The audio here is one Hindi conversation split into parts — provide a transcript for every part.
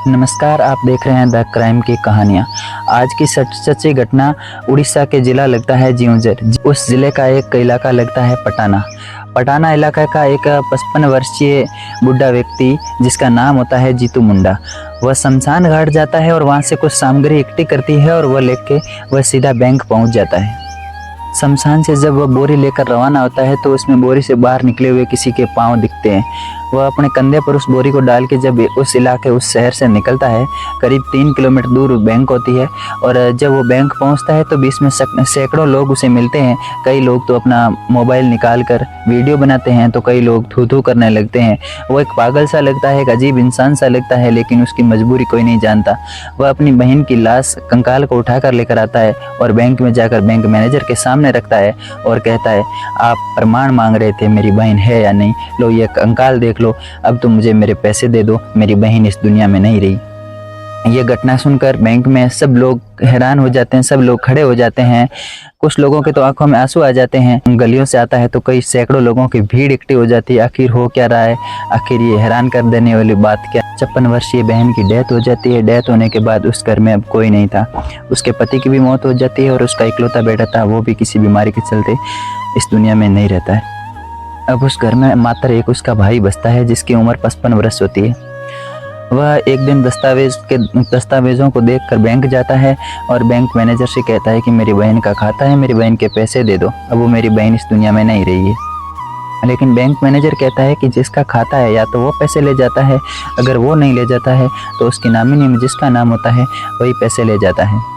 नमस्कार, आप देख रहे हैं द क्राइम की कहानियाँ। आज की सच्ची घटना उड़ीसा के ज़िला लगता है जिउंजर। उस ज़िले का एक इलाका लगता है पटाना। पटाना इलाका का एक 55 वर्षीय बुढ़ा व्यक्ति जिसका नाम होता है जीतू मुंडा। वह शमशान घाट जाता है और वहाँ से कुछ सामग्री इकट्ठी करती है और वह लेके वह सीधा बैंक पहुँच जाता है। शमशान से जब वह बोरी लेकर रवाना होता है तो उसमें बोरी से बाहर निकले हुए किसी के पाँव दिखते हैं। वह अपने कंधे पर उस बोरी को डाल के जब उस इलाके उस शहर से निकलता है, करीब 3 किलोमीटर दूर बैंक होती है और जब वो बैंक पहुंचता है तो बीच में सैकड़ों लोग उसे मिलते हैं। कई लोग तो अपना मोबाइल निकाल कर वीडियो बनाते हैं तो कई लोग थू थू करने लगते हैं। वो एक पागल सा लगता है, एक अजीब इंसान सा लगता है, लेकिन उसकी मजबूरी कोई नहीं जानता। वह अपनी बहन की लाश कंकाल को उठाकर लेकर आता है और बैंक में जाकर बैंक मैनेजर के सामने रखता है और कहता है, आप प्रमाण मांग रहे थे मेरी बहन है या नहीं, लो ये कंकाल देख लो, अब तो मुझे मेरे पैसे दे दो, मेरी बहन इस दुनिया में नहीं रही। ये घटना सुनकर बैंक में सब लोग हैरान हो जाते हैं, सब लोग खड़े हो जाते हैं। कुछ लोगों के तो आंखों में आंसू आ जाते हैं। गलियों से आता है तो कई सैकड़ों लोगों की भीड़ इकट्ठी हो जाती है। आखिर हो क्या रहा है, आखिर ये हैरान कर देने वाली बात क्या। 56 वर्षीय बहन की डेथ हो जाती है। डेथ होने के बाद उस घर में अब कोई नहीं था। उसके पति की भी मौत हो जाती है और उसका इकलौता बेटा था, वो भी किसी बीमारी के चलते इस दुनिया में नहीं रहता है। अब उस घर में मात्र एक उसका भाई बचता है जिसकी उम्र 55 वर्ष होती है। वह एक दिन दस्तावेजों को देखकर बैंक जाता है और बैंक मैनेजर से कहता है कि मेरी बहन का खाता है, मेरी बहन के पैसे दे दो, अब वो मेरी बहन इस दुनिया में नहीं रही है। लेकिन बैंक मैनेजर कहता है कि जिसका खाता है या तो वो पैसे ले जाता है, अगर वो नहीं ले जाता है तो उसकी नॉमिनी में जिसका नाम होता है वही पैसे ले जाता है।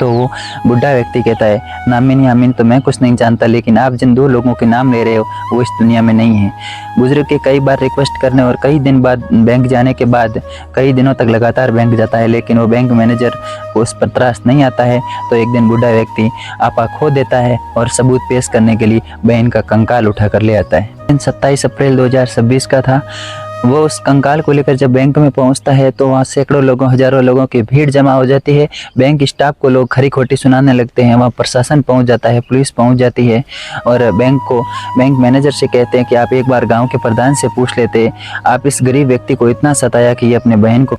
तो वो बुढ़ा व्यक्ति कहता है, नामिनी अमीन तो मैं कुछ नहीं जानता, लेकिन आप जिन 2 लोगों के नाम ले रहे हो वो इस दुनिया में नहीं है। बुजुर्ग के कई बार रिक्वेस्ट करने और कई दिन बाद बैंक जाने के बाद कई दिनों तक लगातार बैंक जाता है, लेकिन वो बैंक मैनेजर को उस पर त्रास नहीं आता है। तो एक दिन बुढ़ा व्यक्ति आपा खो देता है और सबूत पेश करने के लिए बहन का कंकाल उठा कर ले आता है। 27 अप्रैल 2026 का था। वो उस कंकाल को लेकर जब बैंक में पहुंचता है तो वहाँ सैकड़ों लोगों, हजारों लोगों की भीड़ जमा हो जाती है। बैंक स्टाफ को लोग खरी खोटी सुनाने लगते हैं। वहाँ प्रशासन पहुंच जाता है, पुलिस पहुंच जाती है और बैंक मैनेजर से कहते हैं कि आप एक बार गांव के प्रधान से पूछ लेते, आप इस गरीब व्यक्ति को इतना सताया कि ये अपने बहन को